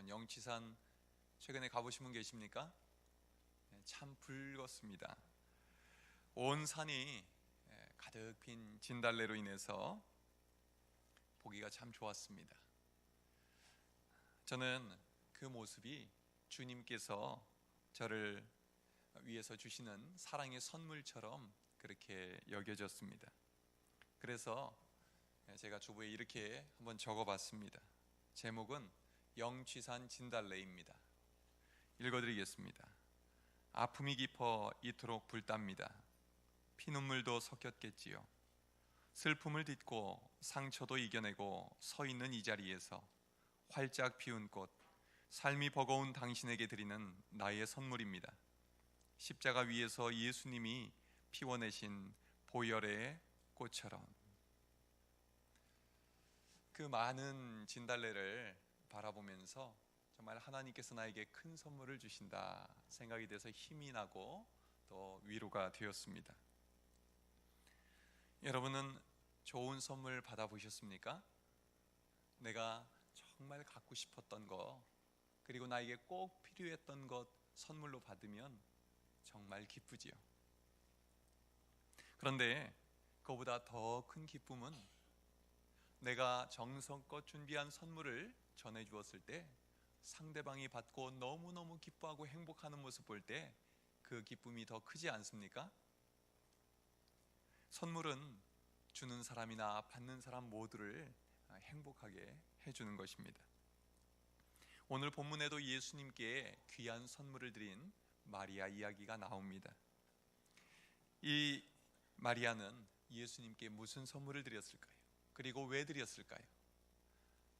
여러분, 영치산 최근에 가보신 분 계십니까? 참 붉었습니다. 온 산이 가득 핀 진달래로 인해서 보기가 참 좋았습니다. 저는 그 모습이 주님께서 저를 위해서 주시는 사랑의 선물처럼 그렇게 여겨졌습니다. 그래서 제가 주부에 이렇게 한번 적어봤습니다. 제목은 영취산 진달래입니다. 읽어드리겠습니다. 아픔이 깊어 이토록 불답니다. 피눈물도 섞였겠지요. 슬픔을 딛고 상처도 이겨내고 서 있는 이 자리에서 활짝 피운 꽃, 삶이 버거운 당신에게 드리는 나의 선물입니다. 십자가 위에서 예수님이 피워내신 보혈의 꽃처럼. 그 많은 진달래를 바라보면서 정말 하나님께서 나에게 큰 선물을 주신다 생각이 돼서 힘이 나고 또 위로가 되었습니다. 여러분은 좋은 선물 받아보셨습니까? 내가 정말 갖고 싶었던 것, 그리고 나에게 꼭 필요했던 것 선물로 받으면 정말 기쁘지요. 그런데 그보다 더 큰 기쁨은 내가 정성껏 준비한 선물을 전해주었을 때 상대방이 받고 너무너무 기뻐하고 행복하는 모습 볼 때 그 기쁨이 더 크지 않습니까? 선물은 주는 사람이나 받는 사람 모두를 행복하게 해주는 것입니다. 오늘 본문에도 예수님께 귀한 선물을 드린 마리아 이야기가 나옵니다. 이 마리아는 예수님께 무슨 선물을 드렸을까요? 그리고 왜 드렸을까요?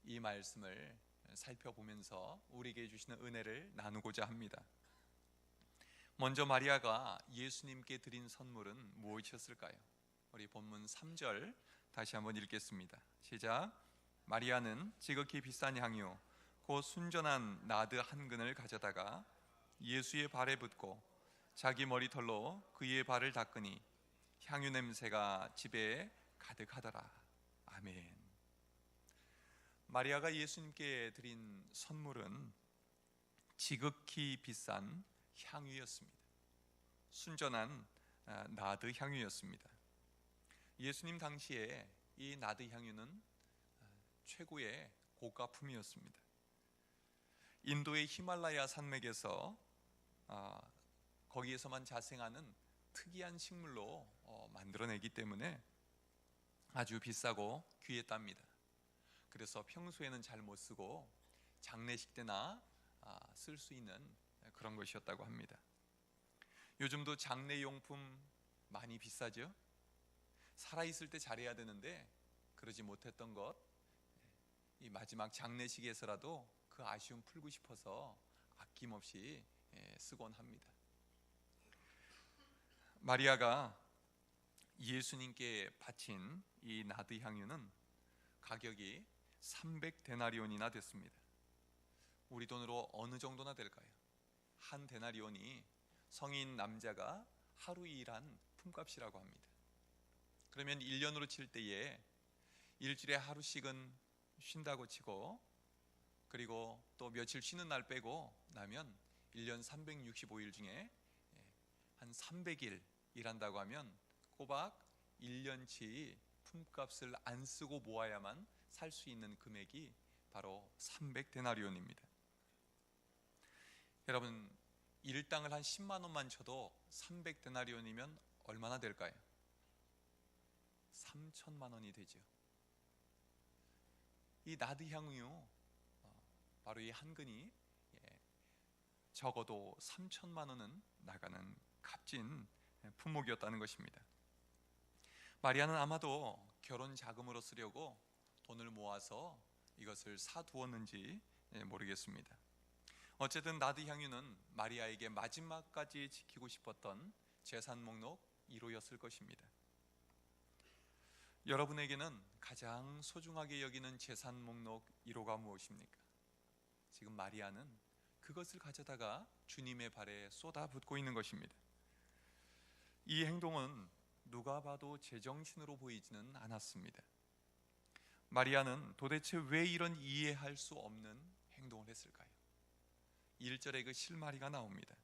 이 말씀을 살펴보면서 우리에게 주시는 은혜를 나누고자 합니다. 먼저 마리아가 예수님께 드린 선물은 무엇이었을까요? 우리 본문 3절 다시 한번 읽겠습니다. 시작. 마리아는 지극히 비싼 향유 곧 순전한 나드 한 근을 가져다가 예수의 발에 붓고 자기 머리털로 그의 발을 닦으니 향유 냄새가 집에 가득하더라. 아멘. 마리아가 예수님께 드린 선물은 지극히 비싼 향유였습니다. 순전한 나드 향유였습니다. 예수님 당시에 이 나드 향유는 최고의 고가품이었습니다. 인도의 히말라야 산맥에서 거기에서만 자생하는 특이한 식물로 만들어내기 때문에 아주 비싸고 귀했답니다. 그래서 평소에는 잘 못 쓰고 장례식 때나 쓸 수 있는 그런 것이었다고 합니다. 요즘도 장례용품 많이 비싸죠? 살아있을 때 잘해야 되는데 그러지 못했던 것, 이 마지막 장례식에서라도 그 아쉬움 풀고 싶어서 아낌없이 쓰곤 합니다. 마리아가 예수님께 바친 이 나드 향유는 가격이 300데나리온이나 됐습니다. 우리 돈으로 어느 정도나 될까요? 한 데나리온이 성인 남자가 하루 일한 품값이라고 합니다. 그러면 1년으로 칠 때에 일주일에 하루씩은 쉰다고 치고, 그리고 또 며칠 쉬는 날 빼고 나면 1년 365일 중에 한 300일 일한다고 하면 꼬박 1년치 품값을 안 쓰고 모아야만 살 수 있는 금액이 바로 300데나리온입니다. 여러분, 일당을 한 10만 원만 쳐도 300데나리온이면 얼마나 될까요? 3천만 원이 되죠. 이 나드 향유, 바로 이 한 근이 적어도 3천만 원은 나가는 값진 품목이었다는 것입니다. 마리아는 아마도 결혼 자금으로 쓰려고 돈을 모아서 이것을 사두었는지 모르겠습니다. 어쨌든 나드 향유는 마리아에게 마지막까지 지키고 싶었던 재산 목록 1호였을 것입니다. 여러분에게는 가장 소중하게 여기는 재산 목록 1호가 무엇입니까? 지금 마리아는 그것을 가져다가 주님의 발에 쏟아붓고 있는 것입니다. 이 행동은 누가 봐도 제정신으로 보이지는 않았습니다. 마리아는 도대체 왜 이런 이해할 수 없는 행동을 했을까요? 1절에 그 실마리가 나옵니다.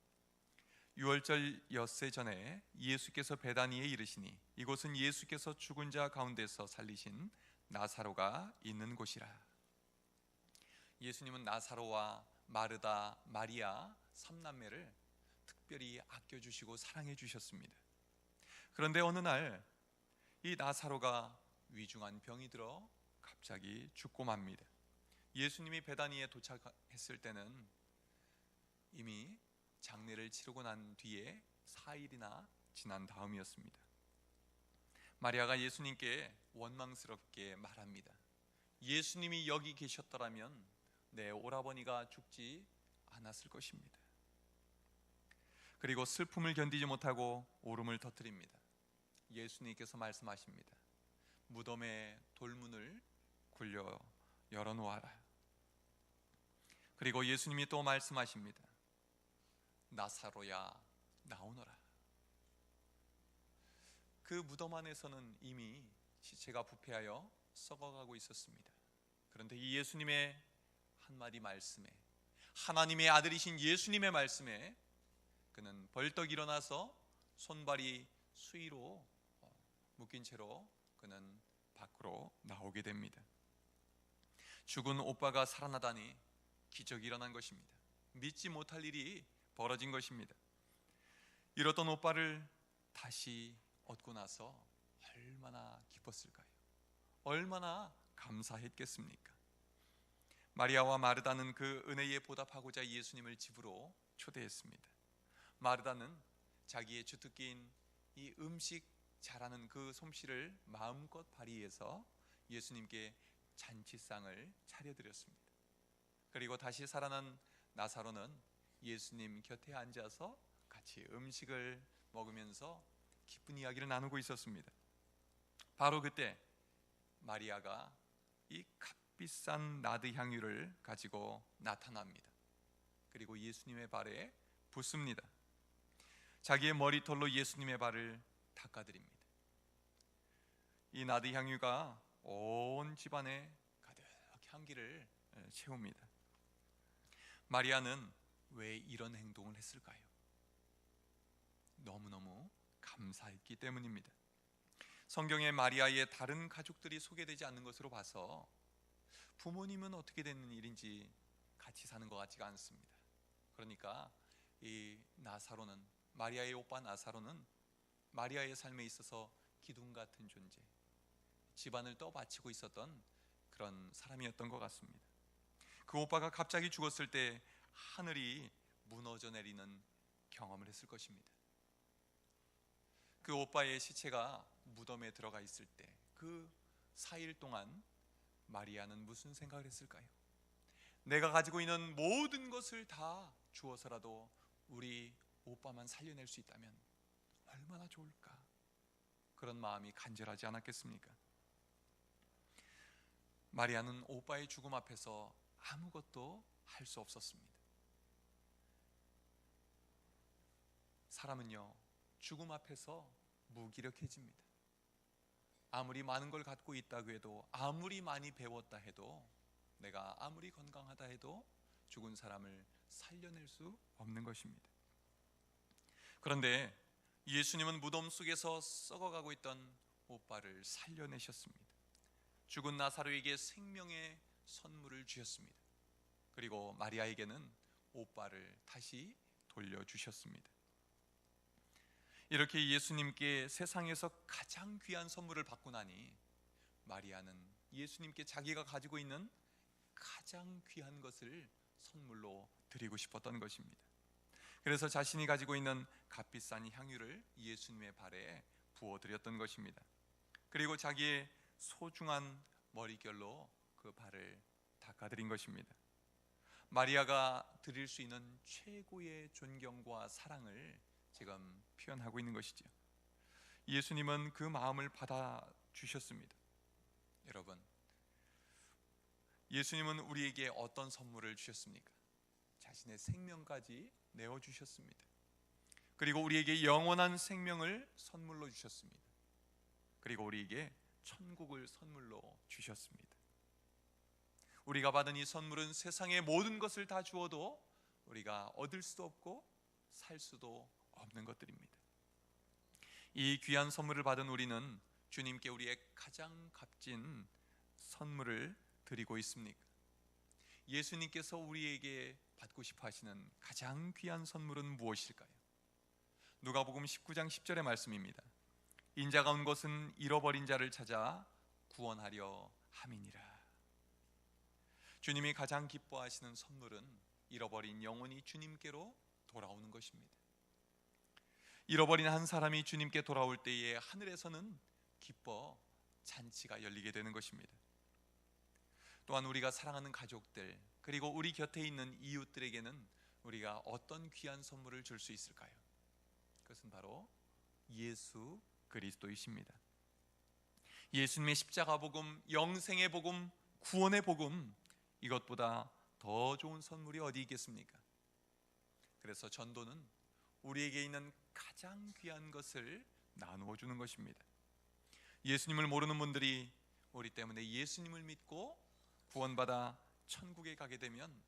유월절 엿새 전에 예수께서 베다니에 이르시니 이곳은 예수께서 죽은 자 가운데서 살리신 나사로가 있는 곳이라. 예수님은 나사로와 마르다, 마리아 3남매를 특별히 아껴주시고 사랑해 주셨습니다. 그런데 어느 날 이 나사로가 위중한 병이 들어 갑자기 죽고 맙니다. 예수님이 베다니에 도착했을 때는 이미 장례를 치르고 난 뒤에 4일이나 지난 다음이었습니다. 마리아가 예수님께 원망스럽게 말합니다. 예수님이 여기 계셨더라면 내 오라버니가 죽지 않았을 것입니다. 그리고 슬픔을 견디지 못하고 울음을 터뜨립니다. 예수님께서 말씀하십니다. 무덤의 돌문을 굴려 열어놓아라. 그리고 예수님이 또 말씀하십니다. 나사로야 나오너라. 그 무덤 안에서는 이미 시체가 부패하여 썩어가고 있었습니다. 그런데 이 예수님의 한마디 말씀에, 하나님의 아들이신 예수님의 말씀에 그는 벌떡 일어나서 손발이 수의로 묶인 채로 그는 밖으로 나오게 됩니다. 죽은 오빠가 살아나다니 기적이 일어난 것입니다. 믿지 못할 일이 벌어진 것입니다. 잃었던 오빠를 다시 얻고 나서 얼마나 기뻤을까요? 얼마나 감사했겠습니까? 마리아와 마르다는 그 은혜에 보답하고자 예수님을 집으로 초대했습니다. 마르다는 자기의 주특기인 이 음식 잘하는 그 솜씨를 마음껏 발휘해서 예수님께 잔치상을 차려드렸습니다. 그리고 다시 살아난 나사로는 예수님 곁에 앉아서 같이 음식을 먹으면서 기쁜 이야기를 나누고 있었습니다. 바로 그때 마리아가 이 값비싼 나드 향유를 가지고 나타납니다. 그리고 예수님의 발에 붓습니다. 자기의 머리털로 예수님의 발을 닦아드립니다. 이 나드 향유가 온 집안에 가득 향기를 채웁니다. 마리아는 왜 이런 행동을 했을까요? 너무너무 감사했기 때문입니다. 성경에 마리아의 다른 가족들이 소개되지 않는 것으로 봐서 부모님은 어떻게 되는 일인지 같이 사는 것 같지가 않습니다. 그러니까 이 나사로는, 마리아의 오빠 나사로는 마리아의 삶에 있어서 기둥 같은 존재, 집안을 떠받치고 있었던 그런 사람이었던 것 같습니다. 그 오빠가 갑자기 죽었을 때 하늘이 무너져 내리는 경험을 했을 것입니다. 그 오빠의 시체가 무덤에 들어가 있을 때 그 4일 동안 마리아는 무슨 생각을 했을까요? 내가 가지고 있는 모든 것을 다 주어서라도 우리 오빠만 살려낼 수 있다면 얼마나 좋을까? 그런 마음이 간절하지 않았겠습니까? 마리아는 오빠의 죽음 앞에서 아무것도 할 수 없었습니다. 사람은요, 죽음 앞에서 무기력해집니다. 아무리 많은 걸 갖고 있다고 해도, 아무리 많이 배웠다 해도, 내가 아무리 건강하다 해도 죽은 사람을 살려낼 수 없는 것입니다. 그런데 예수님은 무덤 속에서 썩어가고 있던 오빠를 살려내셨습니다. 죽은 나사로에게 생명의 선물을 주셨습니다. 그리고 마리아에게는 오빠를 다시 돌려주셨습니다. 이렇게 예수님께 세상에서 가장 귀한 선물을 받고 나니 마리아는 예수님께 자기가 가지고 있는 가장 귀한 것을 선물로 드리고 싶었던 것입니다. 그래서 자신이 가지고 있는 값비싼 향유를 예수님의 발에 부어드렸던 것입니다. 그리고 자기의 소중한 머릿결로 그 발을 닦아드린 것입니다. 마리아가 드릴 수 있는 최고의 존경과 사랑을 지금 표현하고 있는 것이죠. 예수님은 그 마음을 받아주셨습니다. 여러분, 예수님은 우리에게 어떤 선물을 주셨습니까? 자신의 생명까지 내어주셨습니다. 그리고 우리에게 영원한 생명을 선물로 주셨습니다. 그리고 우리에게 천국을 선물로 주셨습니다. 우리가 받은 이 선물은 세상의 모든 것을 다 주어도 우리가 얻을 수도 없고 살 수도 없는 것들입니다. 이 귀한 선물을 받은 우리는 주님께 우리의 가장 값진 선물을 드리고 있습니까? 예수님께서 우리에게 받고 싶어 하시는 가장 귀한 선물은 무엇일까요? 누가복음 19장 10절의 말씀입니다. 인자가 온 것은 잃어버린 자를 찾아 구원하려 함이니라. 주님이 가장 기뻐하시는 선물은 잃어버린 영혼이 주님께로 돌아오는 것입니다. 잃어버린 한 사람이 주님께 돌아올 때에 하늘에서는 기뻐 잔치가 열리게 되는 것입니다. 또한 우리가 사랑하는 가족들 그리고 우리 곁에 있는 이웃들에게는 우리가 어떤 귀한 선물을 줄 수 있을까요? 그것은 바로 예수 그리스도이십니다. 예수님의 십자가 복음, 영생의 복음, 구원의 복음, 이것보다 더 좋은 선물이 어디 있겠습니까? 그래서 전도는 우리에게 있는 가장 귀한 것을 나누어 주는 것입니다. 예수님을 모르는 분들이 우리 때문에 예수님을 믿고 구원받아 천국에 가게 되면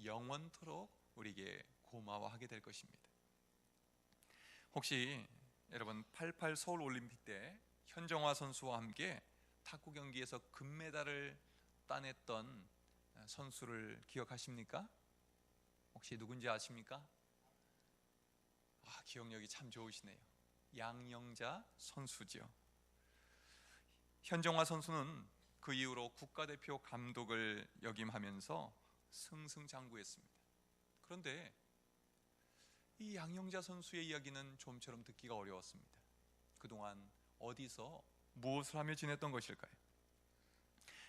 영원토록 우리에게 고마워하게 될 것입니다. 혹시 여러분 88 서울 올림픽 때 현정화 선수와 함께 탁구 경기에서 금메달을 따냈던 선수를 기억하십니까? 혹시 누군지 아십니까? 기억력이 참 좋으시네요. 양영자 선수죠. 현정화 선수는 그 이후로 국가대표 감독을 역임하면서 승승장구했습니다. 그런데 이 양영자 선수의 이야기는 좀처럼 듣기가 어려웠습니다. 그동안 어디서 무엇을 하며 지냈던 것일까요?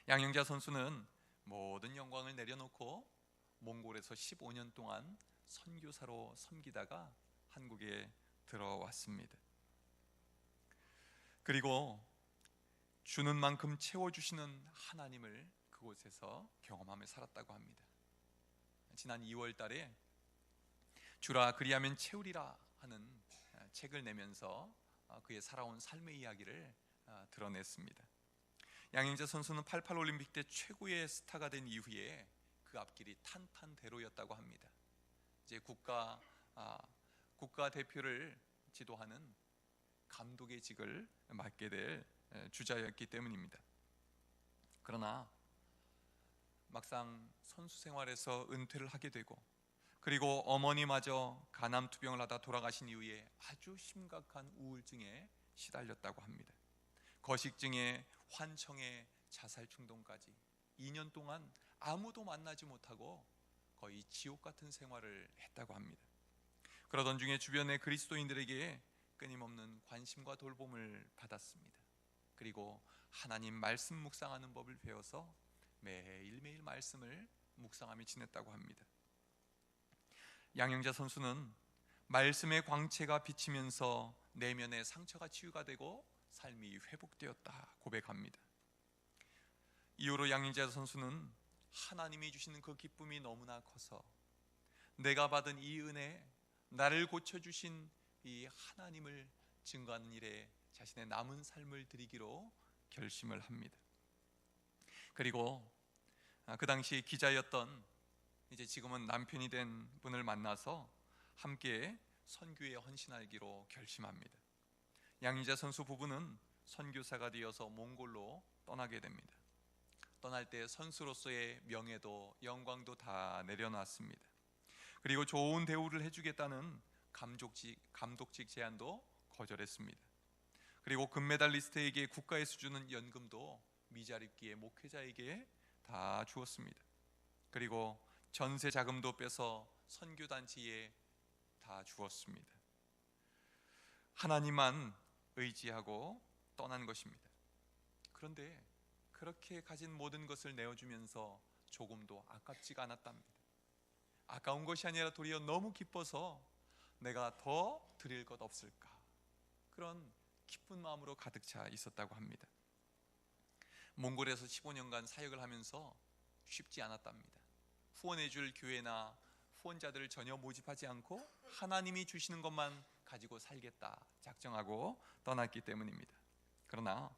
양영자 선수는 모든 영광을 내려놓고 몽골에서 15년 동안 선교사로 섬기다가 한국에 들어왔습니다. 그리고 주는 만큼 채워주시는 하나님을 그곳에서 경험하며 살았다고 합니다. 지난 2월 달에 주라 그리하면 채우리라 하는 책을 내면서 그의 살아온 삶의 이야기를 드러냈습니다. 양영자 선수는 88 올림픽 때 최고의 스타가 된 이후에 그 앞길이 탄탄대로였다고 합니다. 이제 국가 대표를 지도하는 감독의 직을 맡게 될 주자였기 때문입니다. 그러나 막상 선수 생활에서 은퇴를 하게 되고 그리고 어머니마저 간암투병을 하다 돌아가신 이후에 아주 심각한 우울증에 시달렸다고 합니다. 거식증에 환청에 자살 충동까지 2년 동안 아무도 만나지 못하고 거의 지옥 같은 생활을 했다고 합니다. 그러던 중에 주변의 그리스도인들에게 끊임없는 관심과 돌봄을 받았습니다. 그리고 하나님 말씀 묵상하는 법을 배워서 매일매일 말씀을 묵상하며 지냈다고 합니다. 양영자 선수는 말씀의 광채가 비치면서 내면의 상처가 치유가 되고 삶이 회복되었다 고백합니다. 이후로 양영자 선수는 하나님이 주시는 그 기쁨이 너무나 커서 내가 받은 이 은혜, 나를 고쳐주신 이 하나님을 증거하는 일에 자신의 남은 삶을 드리기로 결심을 합니다. 그리고 그 당시 기자였던 이제 지금은 남편이 된 분을 만나서 함께 선교에 헌신하기로 결심합니다. 양영자 선수 부부는 선교사가 되어서 몽골로 떠나게 됩니다. 떠날 때 선수로서의 명예도 영광도 다 내려놨습니다. 그리고 좋은 대우를 해주겠다는 감독직 제안도 거절했습니다. 그리고 금메달리스트에게 국가에서 주는 연금도 미자립기의 목회자에게 다 주었습니다. 그리고 전세 자금도 빼서 선교단체에 다 주었습니다. 하나님만 의지하고 떠난 것입니다. 그런데 그렇게 가진 모든 것을 내어주면서 조금도 아깝지가 않았답니다. 아까운 것이 아니라 도리어 너무 기뻐서 내가 더 드릴 것 없을까, 그런 기쁜 마음으로 가득 차 있었다고 합니다. 몽골에서 15년간 사역을 하면서 쉽지 않았답니다. 후원해줄 교회나 후원자들을 전혀 모집하지 않고 하나님이 주시는 것만 가지고 살겠다 작정하고 떠났기 때문입니다. 그러나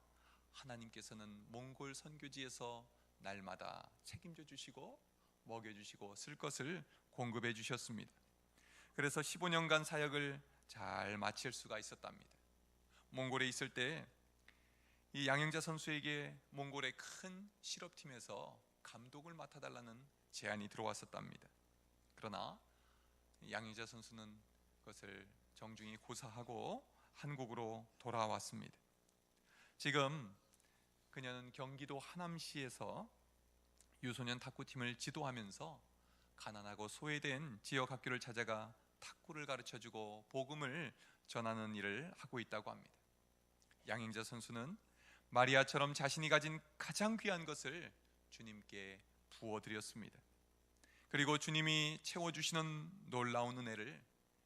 하나님께서는 몽골 선교지에서 날마다 책임져 주시고 먹여주시고 쓸 것을 공급해 주셨습니다. 그래서 15년간 사역을 잘 마칠 수가 있었답니다. 몽골에 있을 때 이 양영자 선수에게 몽골의 큰 실업팀에서 감독을 맡아달라는 제안이 들어왔었답니다. 그러나 양영자 선수는 그것을 정중히 고사하고 한국으로 돌아왔습니다. 지금 그녀는 경기도 하남시에서 유소년 탁구팀을 지도하면서 가난하고 소외된 지역 학교를 찾아가 탁구를 가르쳐주고 복음을 전하는 일을 하고 있다고 합니다. 양영자 선수는 마리아처럼 자신이 가진 가장 귀한 것을 주님께 부어드렸습니다. 그리고 주님이 채워주시는 놀라운 은혜를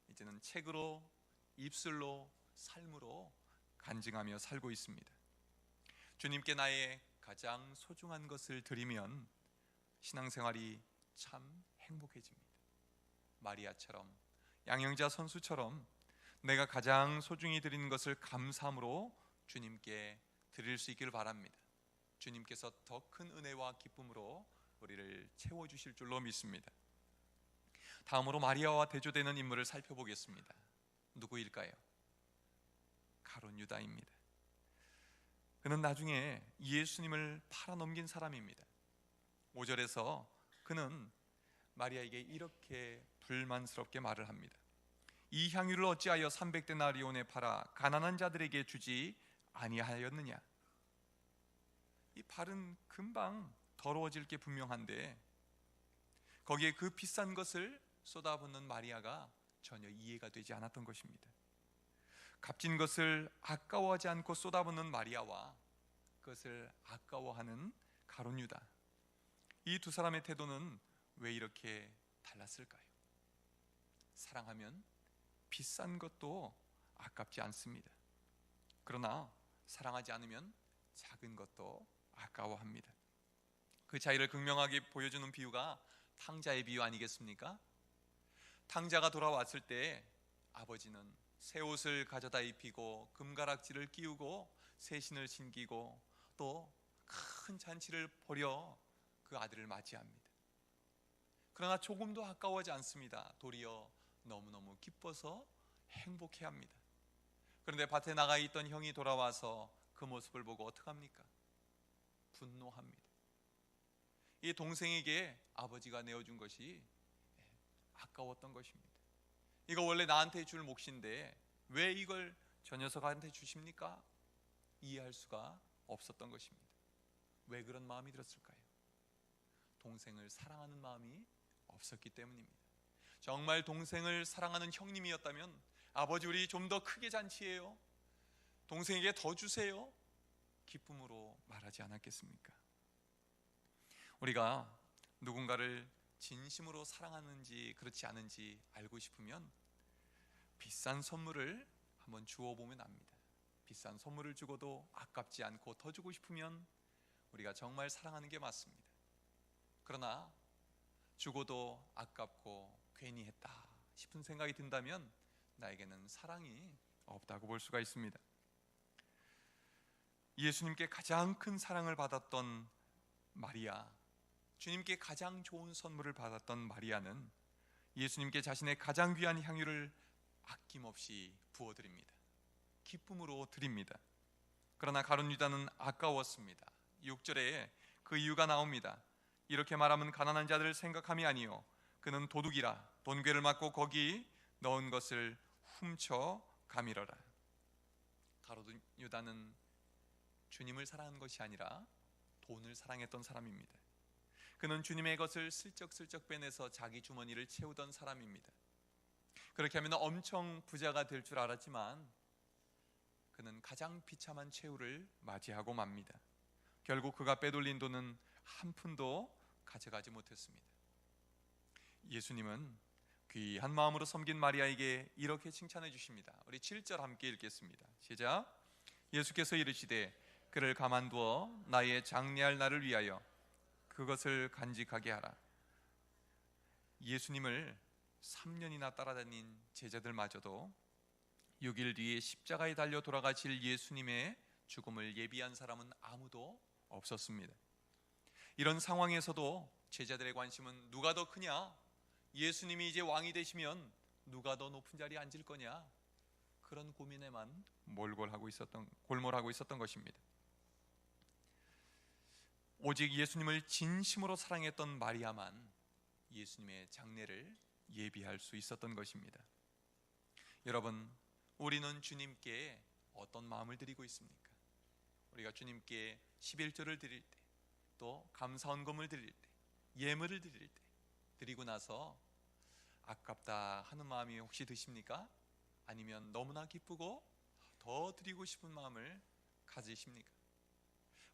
이제는 책으로, 입술로, 삶으로 간증하며 살고 있습니다. 주님께 나의 가장 소중한 것을 드리면 신앙생활이 참 행복해집니다. 마리아처럼, 양영자 선수처럼 내가 가장 소중히 드리는 것을 감사함으로 주님께 드릴 수 있기를 바랍니다. 주님께서 더 큰 은혜와 기쁨으로 우리를 채워주실 줄로 믿습니다. 다음으로 마리아와 대조되는 인물을 살펴보겠습니다. 누구일까요? 가룟 유다입니다. 그는 나중에 예수님을 팔아넘긴 사람입니다. 5절에서 그는 마리아에게 이렇게 불만스럽게 말을 합니다. 이 향유를 어찌하여 300데나리온에 팔아 가난한 자들에게 주지 아니하였느냐? 이 발은 금방 더러워질 게 분명한데 거기에 그 비싼 것을 쏟아붓는 마리아가 전혀 이해가 되지 않았던 것입니다. 값진 것을 아까워하지 않고 쏟아붓는 마리아와 그것을 아까워하는 가룟 유다, 이 두 사람의 태도는 왜 이렇게 달랐을까요? 사랑하면 비싼 것도 아깝지 않습니다. 그러나 사랑하지 않으면 작은 것도 아까워합니다. 그 차이를 극명하게 보여주는 비유가 탕자의 비유 아니겠습니까? 탕자가 돌아왔을 때 아버지는 새 옷을 가져다 입히고 금가락지를 끼우고 새 신을 신기고 또 큰 잔치를 벌여 그 아들을 맞이합니다. 그러나 조금도 아까워하지 않습니다. 도리어 너무너무 기뻐서 행복해합니다. 그런데 밭에 나가 있던 형이 돌아와서 그 모습을 보고 어떡합니까? 분노합니다. 이 동생에게 아버지가 내어준 것이 아까웠던 것입니다. 이거 원래 나한테 줄 몫인데 왜 이걸 저 녀석한테 주십니까? 이해할 수가 없었던 것입니다. 왜 그런 마음이 들었을까요? 동생을 사랑하는 마음이 없었기 때문입니다. 정말 동생을 사랑하는 형님이었다면 아버지 우리 좀 더 크게 잔치해요, 동생에게 더 주세요, 기쁨으로 말하지 않았겠습니까? 우리가 누군가를 진심으로 사랑하는지 그렇지 않은지 알고 싶으면 비싼 선물을 한번 주어보면 압니다. 비싼 선물을 주고도 아깝지 않고 더 주고 싶으면 우리가 정말 사랑하는 게 맞습니다. 그러나 주고도 아깝고 괜히 했다 싶은 생각이 든다면 나에게는 사랑이 없다고 볼 수가 있습니다. 예수님께 가장 큰 사랑을 받았던 마리아, 주님께 가장 좋은 선물을 받았던 마리아는 예수님께 자신의 가장 귀한 향유를 아낌없이 부어드립니다. 기쁨으로 드립니다. 그러나 가룟 유다는 아까웠습니다. 6절에 그 이유가 나옵니다. 이렇게 말하면 가난한 자들을 생각함이 아니요 그는 도둑이라 돈괴를 맞고 거기 넣은 것을 훔쳐 가밀어라. 가룟 유다는 주님을 사랑한 것이 아니라 돈을 사랑했던 사람입니다. 그는 주님의 것을 슬쩍슬쩍 빼내서 자기 주머니를 채우던 사람입니다. 그렇게 하면 엄청 부자가 될 줄 알았지만 그는 가장 비참한 최후를 맞이하고 맙니다. 결국 그가 빼돌린 돈은 한 푼도 가져가지 못했습니다. 예수님은 귀한 마음으로 섬긴 마리아에게 이렇게 칭찬해 주십니다. 우리 7절 함께 읽겠습니다. 시작. 예수께서 이르시되 그를 가만두어 나의 장례할 날을 위하여 그것을 간직하게 하라. 예수님을 3년이나 따라다닌 제자들마저도 6일 뒤에 십자가에 달려 돌아가실 예수님의 죽음을 예비한 사람은 아무도 없었습니다. 이런 상황에서도 제자들의 관심은 누가 더 크냐? 예수님이 이제 왕이 되시면 누가 더 높은 자리에 앉을 거냐? 그런 고민에만 골몰하고 있었던 것입니다. 오직 예수님을 진심으로 사랑했던 마리아만 예수님의 장례를 예비할 수 있었던 것입니다. 여러분, 우리는 주님께 어떤 마음을 드리고 있습니까? 우리가 주님께 11조를 드릴 때, 또 감사헌금을 드릴 때, 예물을 드릴 때, 드리고 나서 아깝다 하는 마음이 혹시 드십니까? 아니면 너무나 기쁘고 더 드리고 싶은 마음을 가지십니까?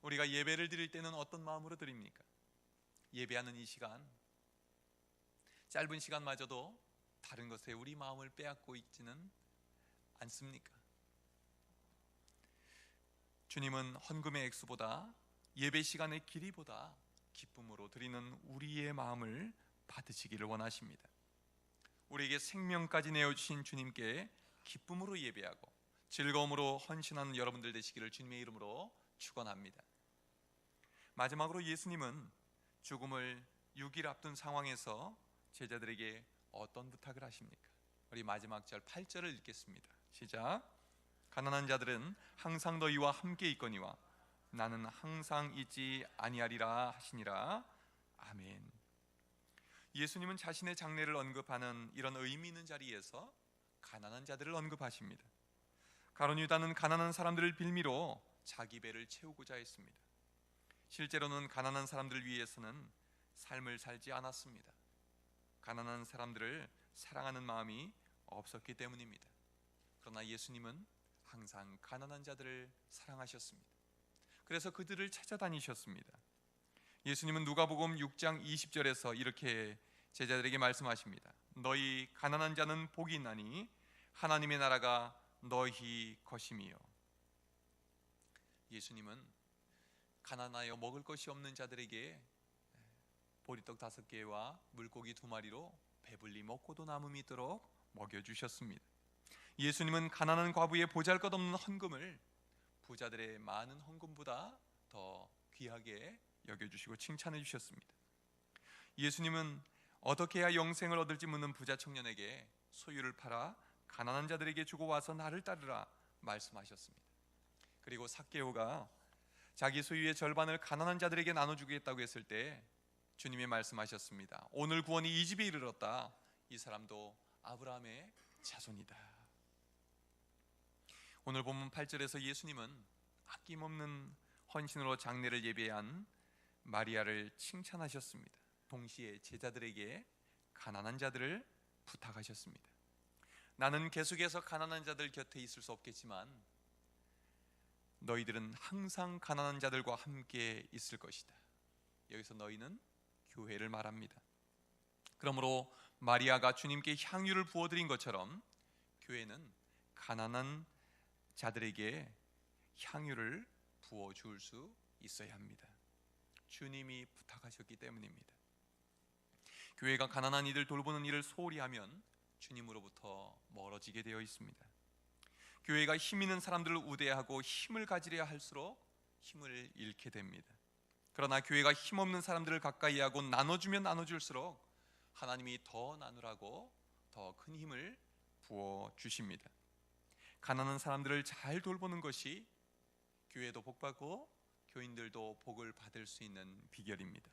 우리가 예배를 드릴 때는 어떤 마음으로 드립니까? 예배하는 이 시간, 짧은 시간마저도 다른 것에 우리 마음을 빼앗고 있지는 않습니까? 주님은 헌금의 액수보다 예배 시간의 길이보다 기쁨으로 드리는 우리의 마음을 받으시기를 원하십니다. 우리에게 생명까지 내어주신 주님께 기쁨으로 예배하고 즐거움으로 헌신하는 여러분들 되시기를 주님의 이름으로 축원합니다. 마지막으로 예수님은 죽음을 6일 앞둔 상황에서 제자들에게 어떤 부탁을 하십니까? 우리 마지막 절 8절을 읽겠습니다. 시작. 가난한 자들은 항상 너희와 함께 있거니와 나는 항상 있지 아니하리라 하시니라. 아멘. 예수님은 자신의 장례를 언급하는 이런 의미 있는 자리에서 가난한 자들을 언급하십니다. 가룟 유다는 가난한 사람들을 빌미로 자기 배를 채우고자 했습니다. 실제로는 가난한 사람들을 위해서는 삶을 살지 않았습니다. 가난한 사람들을 사랑하는 마음이 없었기 때문입니다. 그러나 예수님은 항상 가난한 자들을 사랑하셨습니다. 그래서 그들을 찾아다니셨습니다. 예수님은 누가복음 6장 20절에서 이렇게 제자들에게 말씀하십니다. 너희 가난한 자는 복이 있나니 하나님의 나라가 너희 것임이요. 예수님은 가난하여 먹을 것이 없는 자들에게 보리떡 5개와 물고기 2마리로 배불리 먹고도 남음이 있도록 먹여주셨습니다. 예수님은 가난한 과부의 보잘것없는 헌금을 부자들의 많은 헌금보다 더 귀하게 여겨주시고 칭찬해 주셨습니다. 예수님은 어떻게 해야 영생을 얻을지 묻는 부자 청년에게 소유를 팔아 가난한 자들에게 주고 와서 나를 따르라 말씀하셨습니다. 그리고 삭개오가 자기 소유의 절반을 가난한 자들에게 나눠주겠다고 했을 때 주님이 말씀하셨습니다. 오늘 구원이 이 집에 이르렀다. 이 사람도 아브라함의 자손이다. 오늘 본문 8절에서 예수님은 아낌없는 헌신으로 장례를 예배한 마리아를 칭찬하셨습니다. 동시에 제자들에게 가난한 자들을 부탁하셨습니다. 나는 계속해서 가난한 자들 곁에 있을 수 없겠지만 너희들은 항상 가난한 자들과 함께 있을 것이다. 여기서 너희는 교회를 말합니다. 그러므로 마리아가 주님께 향유를 부어드린 것처럼 교회는 가난한 자들에게 향유를 부어줄 수 있어야 합니다. 주님이 부탁하셨기 때문입니다. 교회가 가난한 이들 돌보는 일을 소홀히 하면 주님으로부터 멀어지게 되어 있습니다. 교회가 힘 있는 사람들을 우대하고 힘을 가지려 할수록 힘을 잃게 됩니다. 그러나 교회가 힘없는 사람들을 가까이 하고 나눠주면 나눠줄수록 하나님이 더 나누라고 더 큰 힘을 부어주십니다. 가난한 사람들을 잘 돌보는 것이 교회도 복받고 교인들도 복을 받을 수 있는 비결입니다.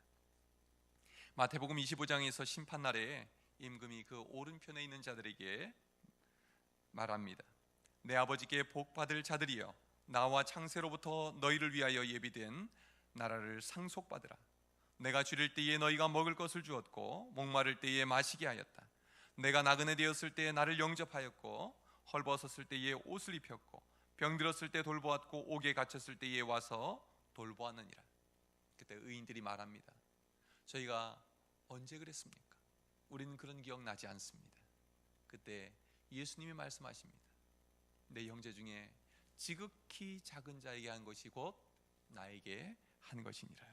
마태복음 25장에서 심판날에 임금이 그 오른편에 있는 자들에게 말합니다. 내 아버지께 복받을 자들이여 나와 창세로부터 너희를 위하여 예비된 나라를 상속받으라. 내가 줄일 때에 너희가 먹을 것을 주었고 목마를 때에 마시게 하였다. 내가 나그네 되었을 때에 나를 영접하였고 헐벗었을 때에 옷을 입혔고 병들었을 때 돌보았고 옥에 갇혔을 때에 와서 돌보았느니라. 그때 의인들이 말합니다. 저희가 언제 그랬습니까? 우리는 그런 기억 나지 않습니다. 그때 예수님이 말씀하십니다. 내 형제 중에 지극히 작은 자에게 한 것이 곧 나에게 한 것이니라.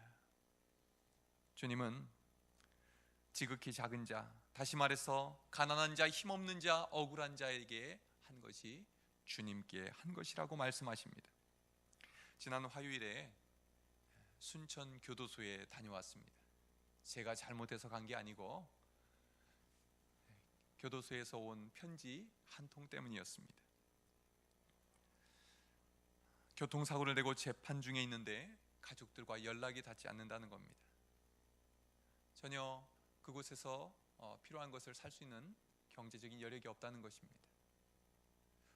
주님은 지극히 작은 자, 다시 말해서 가난한 자, 힘없는 자, 억울한 자에게 한 것이 주님께 한 것이라고 말씀하십니다. 지난 화요일에 순천 교도소에 다녀왔습니다. 제가 잘못해서 간 게 아니고 교도소에서 온 편지 한 통 때문이었습니다. 교통사고를 내고 재판 중에 있는데 가족들과 연락이 닿지 않는다는 겁니다. 전혀 그곳에서 필요한 것을 살 수 있는 경제적인 여력이 없다는 것입니다.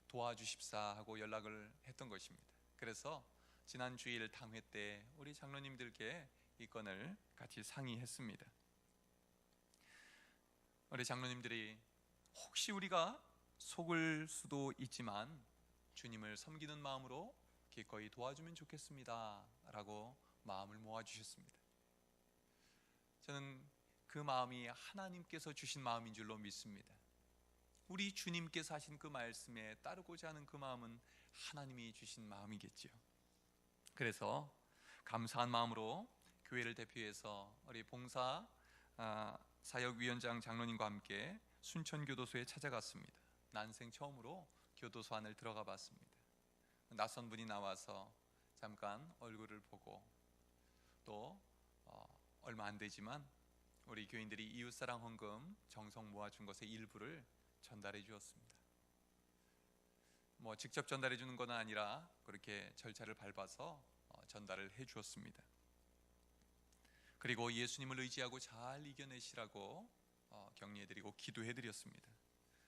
도와주십사 하고 연락을 했던 것입니다. 그래서 지난 주일 당회 때 우리 장로님들께 이 건을 같이 상의했습니다. 우리 장로님들이 혹시 우리가 속을 수도 있지만 주님을 섬기는 마음으로 기꺼이 도와주면 좋겠습니다 라고 마음을 모아주셨습니다. 저는 그 마음이 하나님께서 주신 마음인 줄로 믿습니다. 우리 주님께서 하신 그 말씀에 따르고자 하는 그 마음은 하나님이 주신 마음이겠지요. 그래서 감사한 마음으로 교회를 대표해서 우리 봉사 사역위원장 장로님과 함께 순천교도소에 찾아갔습니다. 난생 처음으로 교도소 안을 들어가 봤습니다. 낯선 분이 나와서 잠깐 얼굴을 보고 또 얼마 안 되지만 우리 교인들이 이웃사랑 헌금 정성 모아준 것의 일부를 전달해 주었습니다. 직접 전달해 주는 건 아니라 그렇게 절차를 밟아서 전달을 해 주었습니다. 그리고 예수님을 의지하고 잘 이겨내시라고 격려해드리고 기도해드렸습니다.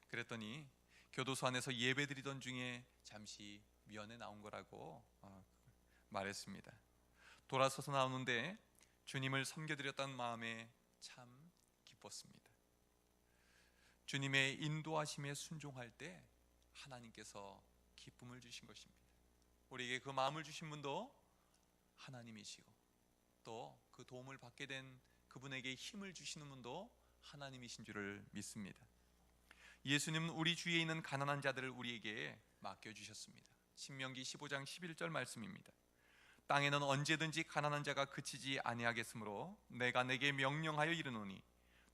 그랬더니 교도소 안에서 예배드리던 중에 잠시 면회 나온 거라고 말했습니다. 돌아서서 나오는데 주님을 섬겨드렸다는 마음에 참 기뻤습니다. 주님의 인도하심에 순종할 때 하나님께서 기쁨을 주신 것입니다. 우리에게 그 마음을 주신 분도 하나님이시고 또 그 도움을 받게 된 그분에게 힘을 주시는 분도 하나님이신 줄을 믿습니다. 예수님은 우리 주위에 있는 가난한 자들을 우리에게 맡겨주셨습니다. 신명기 15장 11절 말씀입니다. 땅에는 언제든지 가난한 자가 그치지 아니하겠으므로 내가 내게 명령하여 이르노니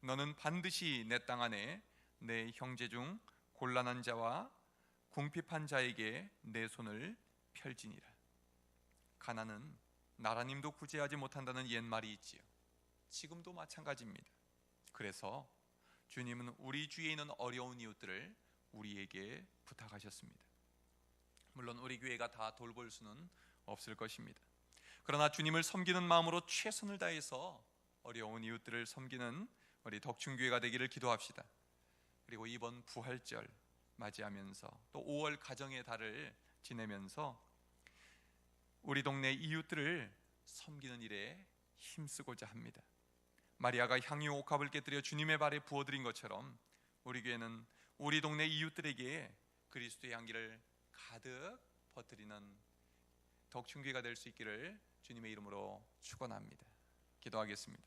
너는 반드시 내 땅 안에 내 형제 중 곤란한 자와 궁핍한 자에게 내 손을 펼지니라. 가난은 나라님도 구제하지 못한다는 옛말이 있지요. 지금도 마찬가지입니다. 그래서 주님은 우리 주위에 있는 어려운 이웃들을 우리에게 부탁하셨습니다. 물론 우리 교회가 다 돌볼 수는 없을 것입니다. 그러나 주님을 섬기는 마음으로 최선을 다해서 어려운 이웃들을 섬기는 우리 덕충교회가 되기를 기도합시다. 그리고 이번 부활절 맞이하면서 또 5월 가정의 달을 지내면서 우리 동네 이웃들을 섬기는 일에 힘쓰고자 합니다. 마리아가 향유 옥합을 깨뜨려 주님의 발에 부어드린 것처럼 우리 교회는 우리 동네 이웃들에게 그리스도의 향기를 가득 퍼뜨리는 덕충교회가 될 수 있기를 주님의 이름으로 축원합니다. 기도하겠습니다.